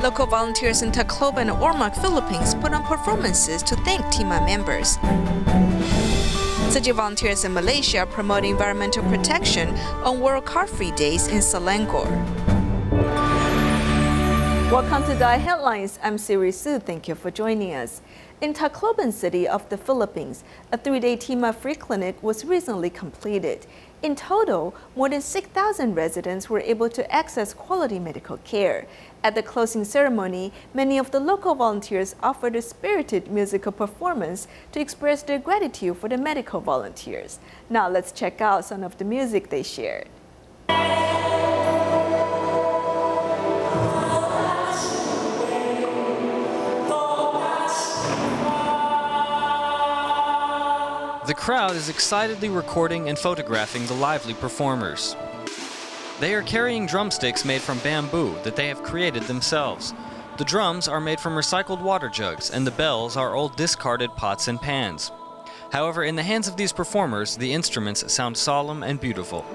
Local volunteers in Tacloban and Ormoc, Philippines put on performances to thank TIMA members. Tzu Chi volunteers in Malaysia are promoting environmental protection on World Car-Free Days in Selangor. Welcome to DaAi Headlines. I'm Siri. Thank you for joining us. In Tacloban City of the Philippines, a 3-day TIMA free clinic was recently completed. In total, more than 6,000 residents were able to access quality medical care. At the closing ceremony, many of the local volunteers offered a spirited musical performance to express their gratitude for the medical volunteers. Now let's check out some of the music they shared. The crowd is excitedly recording and photographing the lively performers. They are carrying drumsticks made from bamboo that they have created themselves. The drums are made from recycled water jugs, and the bells are old discarded pots and pans. However, in the hands of these performers, the instruments sound solemn and beautiful.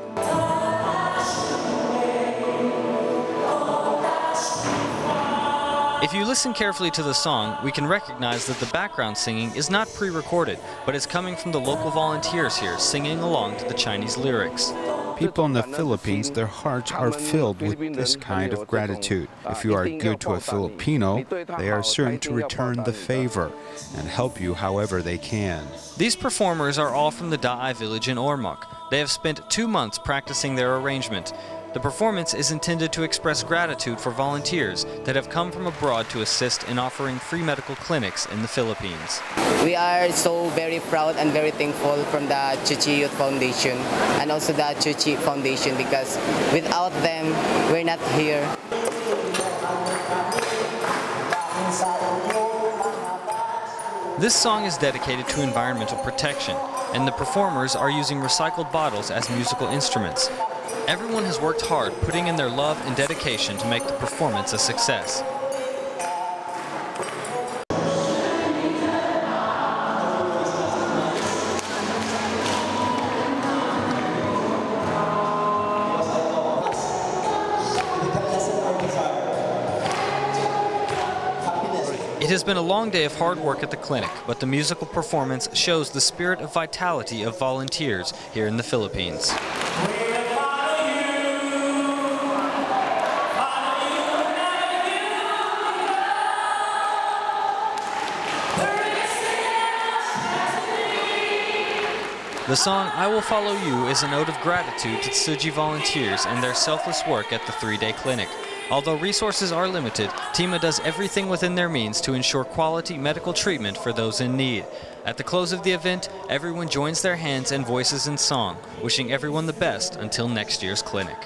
If you listen carefully to the song, we can recognize that the background singing is not pre-recorded, but is coming from the local volunteers here singing along to the Chinese lyrics. People in the Philippines, their hearts are filled with this kind of gratitude. If you are good to a Filipino, they are certain to return the favor and help you however they can. These performers are all from the DaAi village in Ormoc. They have spent 2 months practicing their arrangement. The performance is intended to express gratitude for volunteers that have come from abroad to assist in offering free medical clinics in the Philippines. We are so very proud and very thankful from the Tzu Chi Youth Foundation and also the Tzu Chi Foundation, because without them, we're not here. This song is dedicated to environmental protection, and the performers are using recycled bottles as musical instruments. Everyone has worked hard, putting in their love and dedication to make the performance a success. It has been a long day of hard work at the clinic, but the musical performance shows the spirit of vitality of volunteers here in the Philippines. The song "I Will Follow You" is a note of gratitude to Tzu Chi volunteers and their selfless work at the 3-day clinic. Although resources are limited, TIMA does everything within their means to ensure quality medical treatment for those in need. At the close of the event, everyone joins their hands and voices in song, wishing everyone the best until next year's clinic.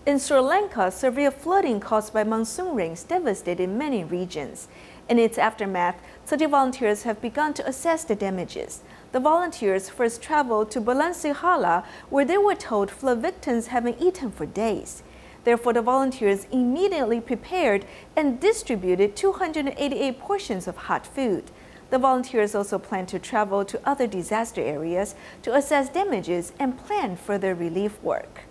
In Sri Lanka, severe flooding caused by monsoon rains devastated many regions. In its aftermath, Tzu Chi volunteers have begun to assess the damages. The volunteers first traveled to Balansihala, where they were told flood victims haven't eaten for days. Therefore, the volunteers immediately prepared and distributed 288 portions of hot food. The volunteers also plan to travel to other disaster areas to assess damages and plan further relief work.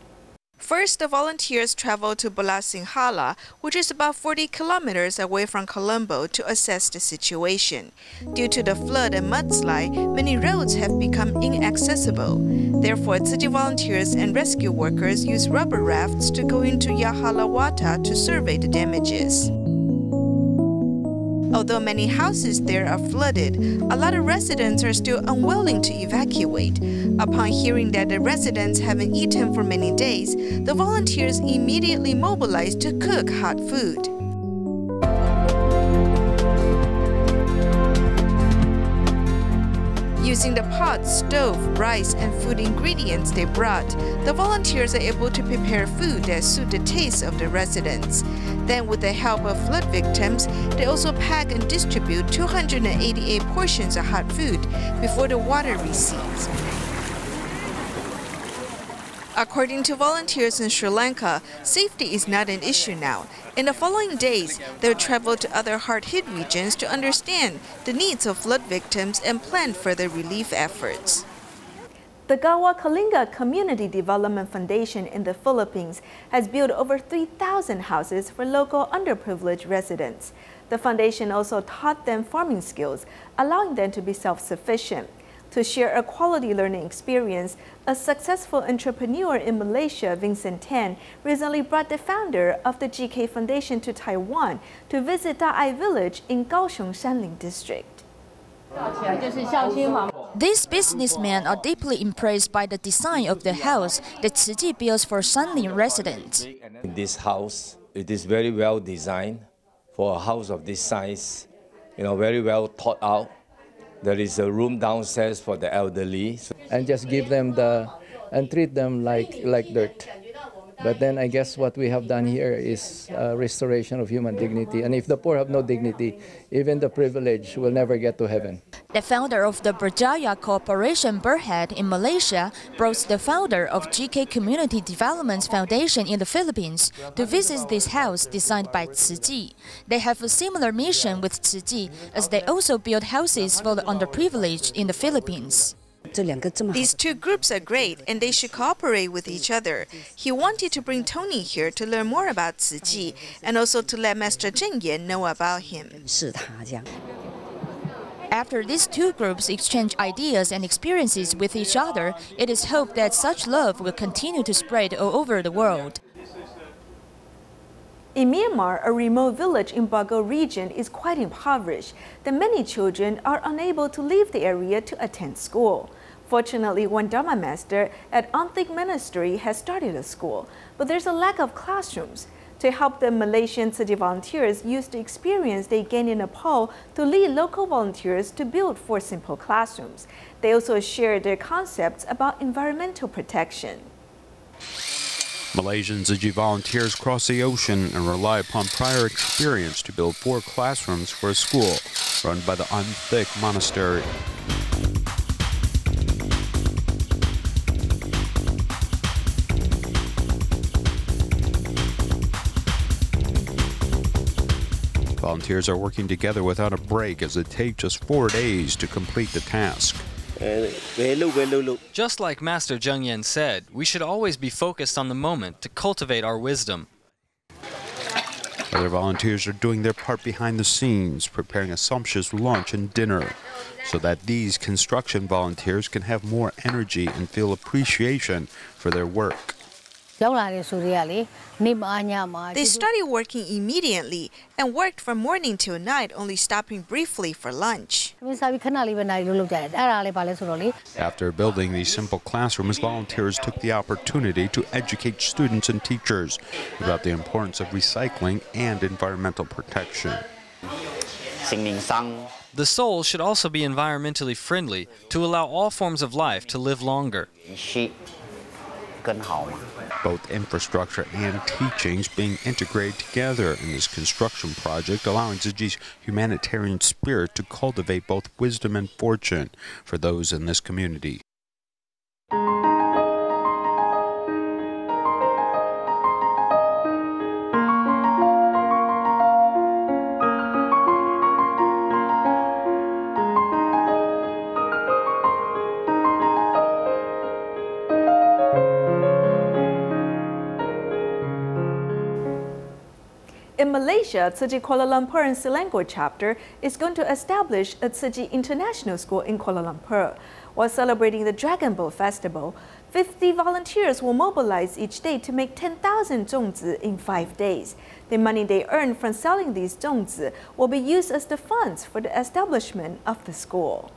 First, the volunteers traveled to Balasinghala, which is about 40 kilometers away from Colombo, to assess the situation. Due to the flood and mudslide, many roads have become inaccessible. Therefore, Tzu Chi volunteers and rescue workers use rubber rafts to go into Yahalawata to survey the damages. Although many houses there are flooded, a lot of residents are still unwilling to evacuate. Upon hearing that the residents haven't eaten for many days, the volunteers immediately mobilized to cook hot food. Using the pot, stove, rice, and food ingredients they brought, the volunteers are able to prepare food that suit the taste of the residents. Then, with the help of flood victims, they also pack and distribute 288 portions of hot food before the water recedes. According to volunteers in Sri Lanka, safety is not an issue now. In the following days, they'll travel to other hard-hit regions to understand the needs of flood victims and plan further relief efforts. The Gawa Kalinga Community Development Foundation in the Philippines has built over 3,000 houses for local underprivileged residents. The foundation also taught them farming skills, allowing them to be self-sufficient. To share a quality learning experience, a successful entrepreneur in Malaysia, Vincent Tan, recently brought the founder of the GK Foundation to Taiwan to visit DaAi village in Kaohsiung Shanling district. These businessmen are deeply impressed by the design of the house that Tzu Chi builds for Shanling residents. This house, it is very well designed for a house of this size, very well thought out. There is a room downstairs for the elderly. And just give them and treat them like dirt. But then I guess what we have done here is restoration of human dignity. And if the poor have no dignity, even the privileged will never get to heaven. The founder of the Berjaya Corporation Berhad in Malaysia brought the founder of GK Community Development Foundation in the Philippines to visit this house designed by Tzu Chi. They have a similar mission with Tzu Chi as they also build houses for the underprivileged in the Philippines. These two groups are great and they should cooperate with each other. He wanted to bring Tony here to learn more about Tzu Chi and also to let Master Zheng Yan know about him. After these two groups exchange ideas and experiences with each other, it is hoped that such love will continue to spread all over the world. In Myanmar, a remote village in Bago region is quite impoverished. The many children are unable to leave the area to attend school. Fortunately, one Dharma master at Antik Monastery has started a school, but there's a lack of classrooms. To help the Malaysian Tzu Chi volunteers use the experience they gained in Nepal to lead local volunteers to build 4 simple classrooms. They also shared their concepts about environmental protection. Malaysian Tzu Chi volunteers cross the ocean and rely upon prior experience to build 4 classrooms for a school run by the Antik Monastery. Volunteers are working together without a break as it takes just 4 days to complete the task. Just like Master Zheng Yan said, we should always be focused on the moment to cultivate our wisdom. Other volunteers are doing their part behind the scenes, preparing a sumptuous lunch and dinner, so that these construction volunteers can have more energy and feel appreciation for their work. They started working immediately and worked from morning till night, only stopping briefly for lunch. After building these simple classrooms, volunteers took the opportunity to educate students and teachers about the importance of recycling and environmental protection. The soul should also be environmentally friendly to allow all forms of life to live longer. Both infrastructure and teachings being integrated together in this construction project, allowing Tzu Chi's humanitarian spirit to cultivate both wisdom and fortune for those in this community. In Malaysia, Tzu Chi Kuala Lumpur and Selangor chapter is going to establish a Tzu Chi International School in Kuala Lumpur. While celebrating the Dragon Boat Festival, 50 volunteers will mobilize each day to make 10,000 zongzi in 5 days. The money they earn from selling these zongzi will be used as the funds for the establishment of the school.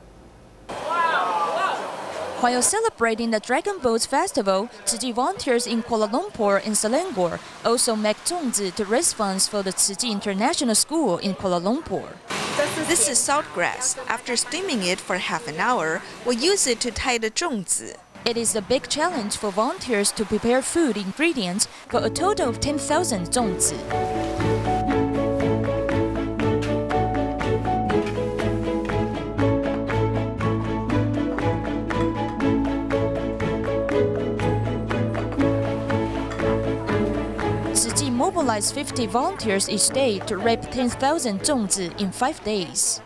While celebrating the Dragon Boat Festival, Tzu Chi volunteers in Kuala Lumpur and Selangor also make zongzi to raise funds for the Tzu Chi International School in Kuala Lumpur. This is saltgrass. After steaming it for half an hour, we'll use it to tie the zongzi. It is a big challenge for volunteers to prepare food ingredients for a total of 10,000 zongzi. Mobilize 50 volunteers each day to rape 10,000 zongzi in 5 days.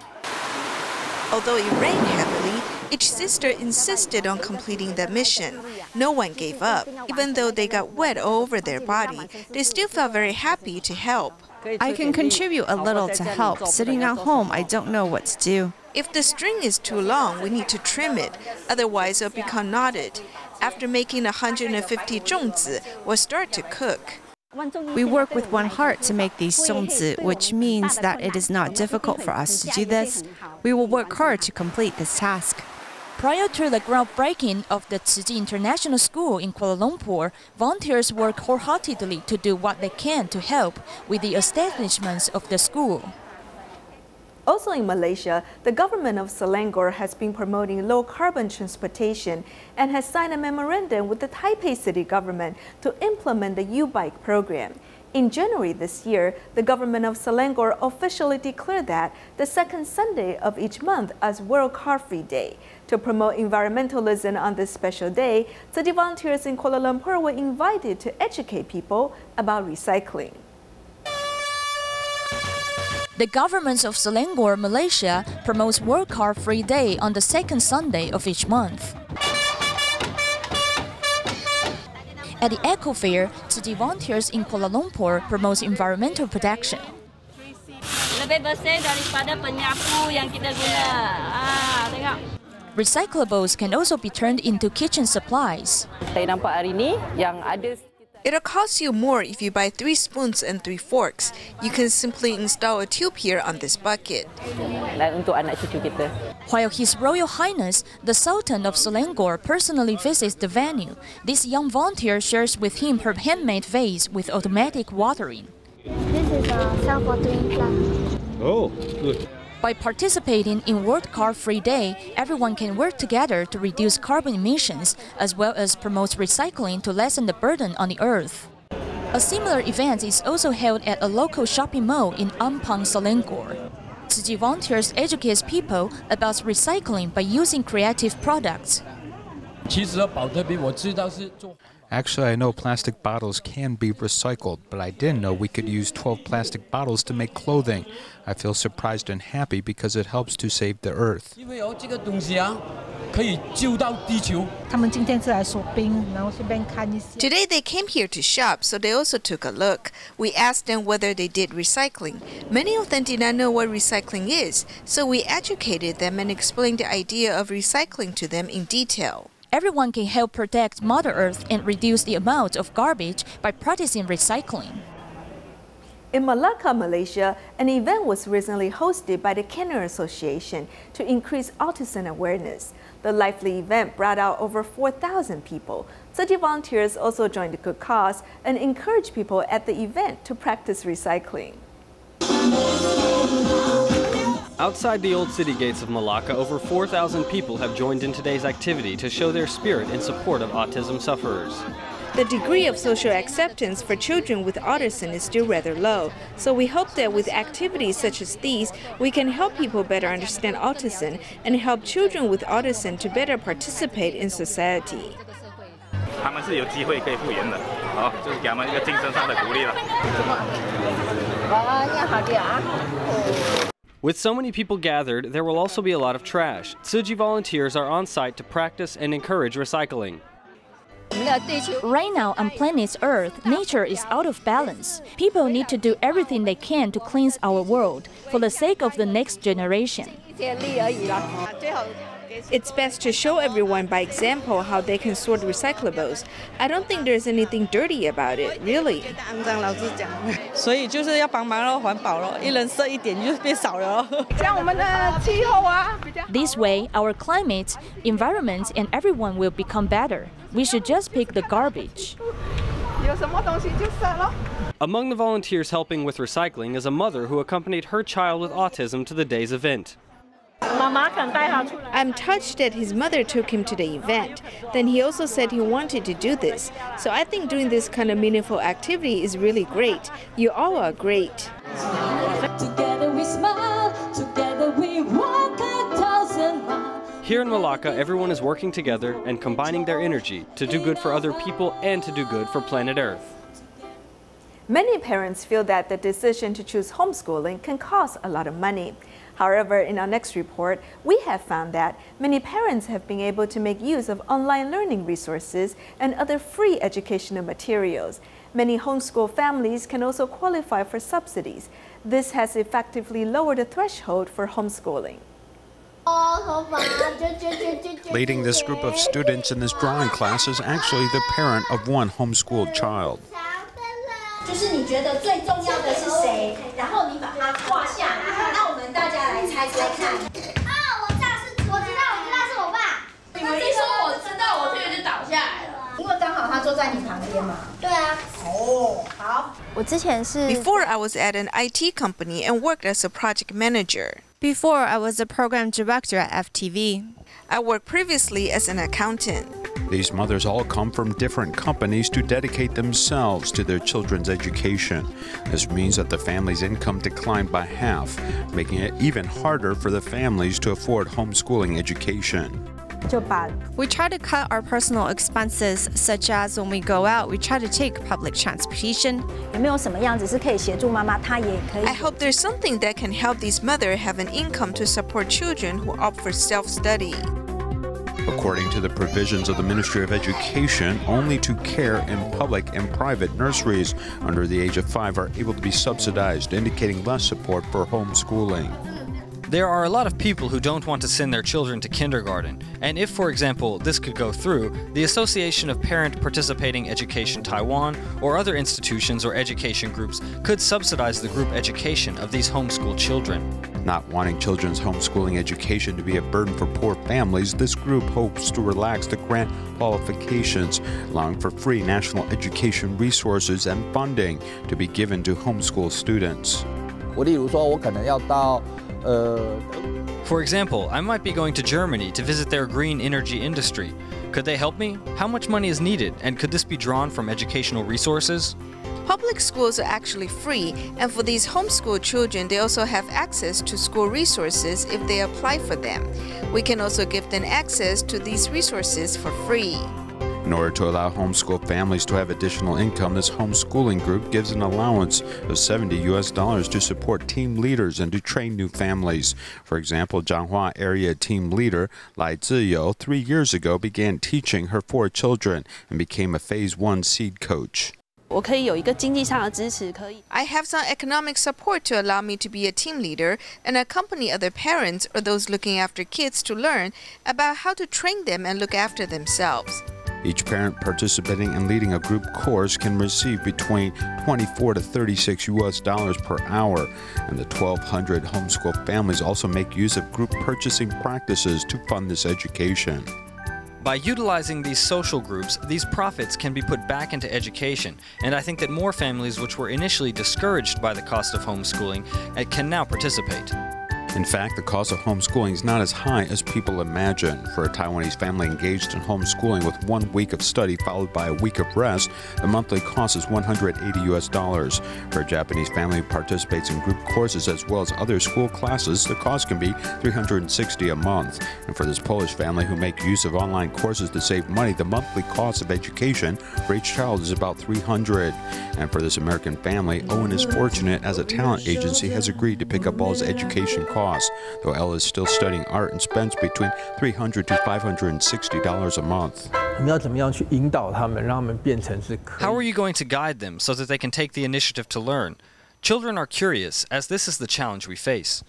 Although it rained heavily, Each sister insisted on completing the mission. No one gave up. Even though they got wet all over their body, they still felt very happy to help. I can contribute a little to help. Sitting at home, I don't know what to do. If the string is too long, we need to trim it, otherwise it'll become knotted. After making 150 zhongzi, we'll start to cook. We work with one heart to make these zhongzi, which means that it is not difficult for us to do this. We will work hard to complete this task. Prior to the groundbreaking of the Tzu Chi International School in Kuala Lumpur, volunteers work wholeheartedly to do what they can to help with the establishments of the school. Also in Malaysia, the government of Selangor has been promoting low-carbon transportation and has signed a memorandum with the Taipei city government to implement the U-Bike program. In January this year, the government of Selangor officially declared that the second Sunday of each month as World Car Free Day. To promote environmentalism on this special day, Tzu Chi volunteers in Kuala Lumpur were invited to educate people about recycling. The government of Selangor, Malaysia, promotes World Car Free Day on the second Sunday of each month. At the Eco Fair, Tzu Chi volunteers in Kuala Lumpur promotes environmental protection. Lebih bersih daripada penyapu yang kita guna. Tengok. Recyclables can also be turned into kitchen supplies. Saya nampak hari ni yang ada. It'll cost you more if you buy 3 spoons and 3 forks. You can simply install a tube here on this bucket. Untuk anak cucu kita. While His Royal Highness, the Sultan of Selangor, personally visits the venue, this young volunteer shares with him her handmade vase with automatic watering. This is a self-watering plant. Oh, good. By participating in World Car Free Day, everyone can work together to reduce carbon emissions, as well as promote recycling to lessen the burden on the earth. A similar event is also held at a local shopping mall in Ampang, Selangor. Tzu Chi volunteers educate people about recycling by using creative products. Actually, I know plastic bottles can be recycled, but I didn't know we could use 12 plastic bottles to make clothing. I feel surprised and happy because it helps to save the earth. Today they came here to shop, so they also took a look. We asked them whether they did recycling. Many of them did not know what recycling is, so we educated them and explained the idea of recycling to them in detail. Everyone can help protect Mother Earth and reduce the amount of garbage by practicing recycling. In Malacca, Malaysia, an event was recently hosted by the Cancer Association to increase autism awareness. The lively event brought out over 4,000 people. Tzu Chi volunteers also joined the good cause and encouraged people at the event to practice recycling. Outside the old city gates of Malacca, over 4,000 people have joined in today's activity to show their spirit in support of autism sufferers. The degree of social acceptance for children with autism is still rather low, so we hope that with activities such as these, we can help people better understand autism and help children with autism to better participate in society. 他们是有机会可以复原的，好，就是给他们一个精神上的鼓励了。With so many people gathered, there will also be a lot of trash. Tzu Chi volunteers are on site to practice and encourage recycling. Right now on planet Earth, nature is out of balance. People need to do everything they can to cleanse our world for the sake of the next generation. It's best to show everyone by example how they can sort recyclables. I don't think there's anything dirty about it, really. This way, our climate, environment, and everyone will become better. We should just pick the garbage. Among the volunteers helping with recycling is a mother who accompanied her child with autism to the day's event. I'm touched that his mother took him to the event. Then he also said he wanted to do this. So I think doing this kind of meaningful activity is really great. You all are great. Together we smile, together we walk 1,000 miles. Here in Malacca, everyone is working together and combining their energy to do good for other people and to do good for planet Earth. Many parents feel that the decision to choose homeschooling can cost a lot of money. However, in our next report, we have found that many parents have been able to make use of online learning resources and other free educational materials. Many homeschool families can also qualify for subsidies. This has effectively lowered the threshold for homeschooling. Leading this group of students in this drawing class is actually the parent of one homeschooled child. 就是你觉得最重要的是谁，然后你把它画下来，那我们大家来猜猜看。我知道是我爸。你们一说我知道，我这个就倒下来了，因为刚好他坐在你旁边嘛。对啊。好。我之前是 Before I was at an IT company and worked as a project manager. Before I was a program director at FTV. I worked previously as an accountant. These mothers all come from different companies to dedicate themselves to their children's education. This means that the family's income declined by half, making it even harder for the families to afford homeschooling education. We try to cut our personal expenses, such as when we go out, we try to take public transportation. 有没有什么样子是可以协助妈妈，她也可以。 I hope there's something that can help these mothers have an income to support children who opt for self-study. According to the provisions of the Ministry of Education, only to care in public and private nurseries under the age of 5 are able to be subsidized, indicating less support for homeschooling. There are a lot of people who don't want to send their children to kindergarten, and if, for example, this could go through, the Association of Parent Participating Education Taiwan or other institutions or education groups could subsidize the group education of these homeschool children. Not wanting children's homeschooling education to be a burden for poor families, this group hopes to relax the grant qualifications, allowing for free national education resources and funding to be given to homeschool students. For example, I might be going to Germany to visit their green energy industry. Could they help me? How much money is needed, and could this be drawn from educational resources? Public schools are actually free, and for these homeschool children, they also have access to school resources if they apply for them. We can also give them access to these resources for free. In order to allow homeschool families to have additional income, this homeschooling group gives an allowance of $70 to support team leaders and to train new families. For example, Zhanghua area team leader Lai Ziyou 3 years ago began teaching her 4 children and became a Phase 1 seed coach. I have some economic support to allow me to be a team leader and accompany other parents or those looking after kids to learn about how to train them and look after themselves. Each parent participating in leading a group course can receive between $24 to $36 per hour, and the 1,200 homeschool families also make use of group purchasing practices to fund this education. By utilizing these social groups, these profits can be put back into education, and I think that more families which were initially discouraged by the cost of homeschooling can now participate. In fact, the cost of homeschooling is not as high as people imagine. For a Taiwanese family engaged in homeschooling with 1 week of study followed by a week of rest, the monthly cost is $180. For a Japanese family who participates in group courses as well as other school classes, the cost can be $360 a month. And for this Polish family who make use of online courses to save money, the monthly cost of education for each child is about $300. And for this American family, Owen is fortunate as a talent agency has agreed to pick up all his education costs, though Ella is still studying art and spends between $300 to $560 a month. How are you going to guide them so that they can take the initiative to learn? Children are curious, as this is the challenge we face.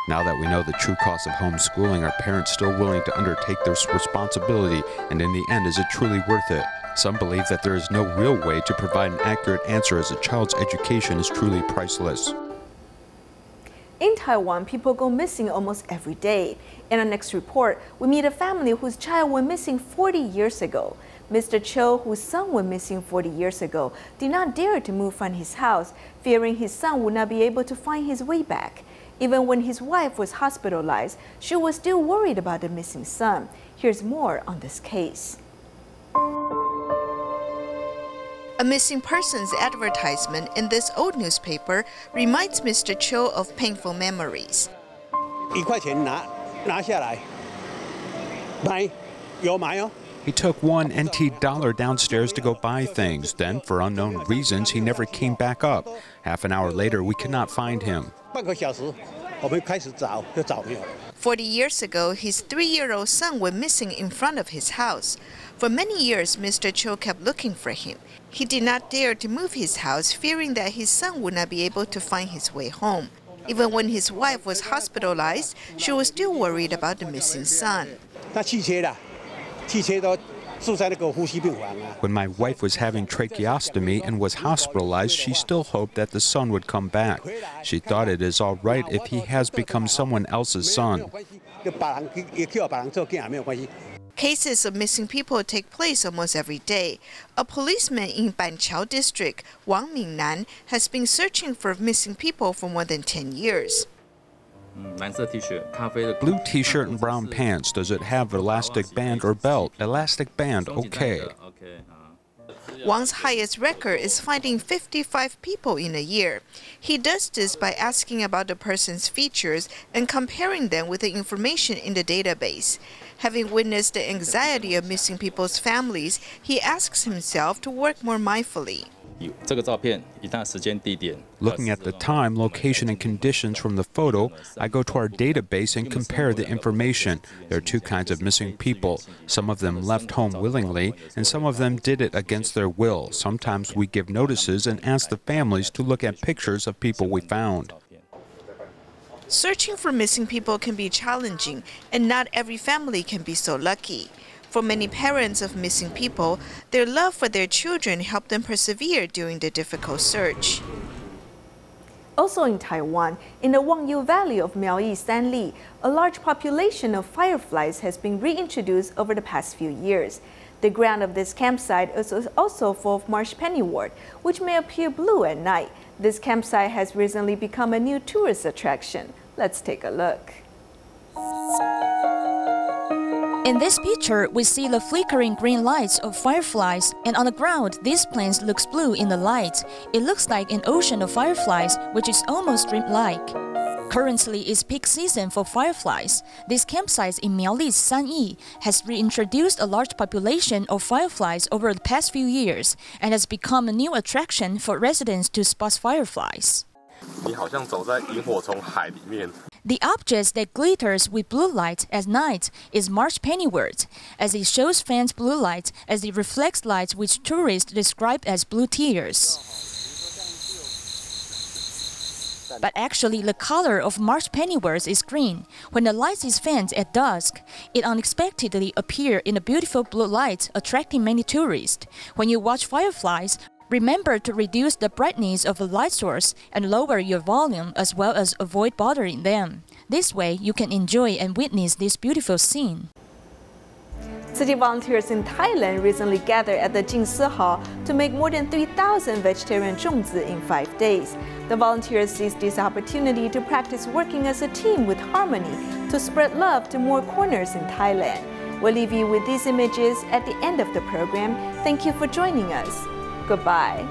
Now that we know the true cost of homeschooling, are parents still willing to undertake this responsibility, and in the end, is it truly worth it? Some believe that there is no real way to provide an accurate answer, as a child's education is truly priceless. In Taiwan, people go missing almost every day. In our next report, we meet a family whose child went missing 40 years ago. Mr. Cho, whose son went missing 40 years ago, did not dare to move from his house, fearing his son would not be able to find his way back. Even when his wife was hospitalized, she was still worried about the missing son. Here's more on this case. A missing persons advertisement in this old newspaper reminds Mr. Cho of painful memories. 1块钱拿下来，买，有买哦。 He took one NT dollar downstairs to go buy things. Then, for unknown reasons, he never came back up. Half an hour later, we could not find him. 半个小时，我们开始找，就找没有了。 40 years ago, his 3-year-old son went missing in front of his house. For many years, Mr. Cho kept looking for him. He did not dare to move his house, fearing that his son would not be able to find his way home. Even when his wife was hospitalized, she was still worried about the missing son. 那汽车啦，汽车都住在那个呼吸病房啊。 When my wife was having tracheostomy and was hospitalized, she still hoped that the son would come back. She thought it is all right if he has become someone else's son. Cases of missing people take place almost every day. A policeman in Banqiao district, Wang Mingnan, has been searching for missing people for more than 10 years. Blue t-shirt and brown pants. Does it have elastic band or belt? Elastic band, okay. Wang's highest record is finding 55 people in a year. He does this by asking about the person's features and comparing them with the information in the database. Having witnessed the anxiety of missing people's families, he asks himself to work more mindfully. Looking at the time, location, and conditions from the photo, I go to our database and compare the information. There are two kinds of missing people. Some of them left home willingly, and some of them did it against their will. Sometimes we give notices and ask the families to look at pictures of people we found. Searching for missing people can be challenging, and not every family can be so lucky. For many parents of missing people, their love for their children helped them persevere during the difficult search. Also in Taiwan, in the Wangyu Valley of Miaoyi Sanli, a large population of fireflies has been reintroduced over the past few years. The ground of this campsite is also full of marsh pennywort, which may appear blue at night. This campsite has recently become a new tourist attraction. Let's take a look. In this picture, we see the flickering green lights of fireflies, and on the ground, this plant looks blue in the light. It looks like an ocean of fireflies, which is almost dreamlike. Currently, it's peak season for fireflies. This campsite in Miaoli's Sanyi has reintroduced a large population of fireflies over the past few years and has become a new attraction for residents to spot fireflies. 你好像走在萤火虫海里面。 The object that glitters with blue light at night is marsh pennywort, as it shows faint blue light as it reflects light which tourists describe as blue tears. But actually, the color of marsh pennywort is green. When the light is faint at dusk, it unexpectedly appears in a beautiful blue light, attracting many tourists. When you watch fireflies, remember to reduce the brightness of the light source and lower your volume, as well as avoid bothering them. This way, you can enjoy and witness this beautiful scene. Tzu Chi volunteers in Thailand recently gathered at the Jingsi Hall to make more than 3,000 vegetarian zongzi in 5 days. The volunteers seized this opportunity to practice working as a team with harmony to spread love to more corners in Thailand. We'll leave you with these images at the end of the program. Thank you for joining us. Goodbye.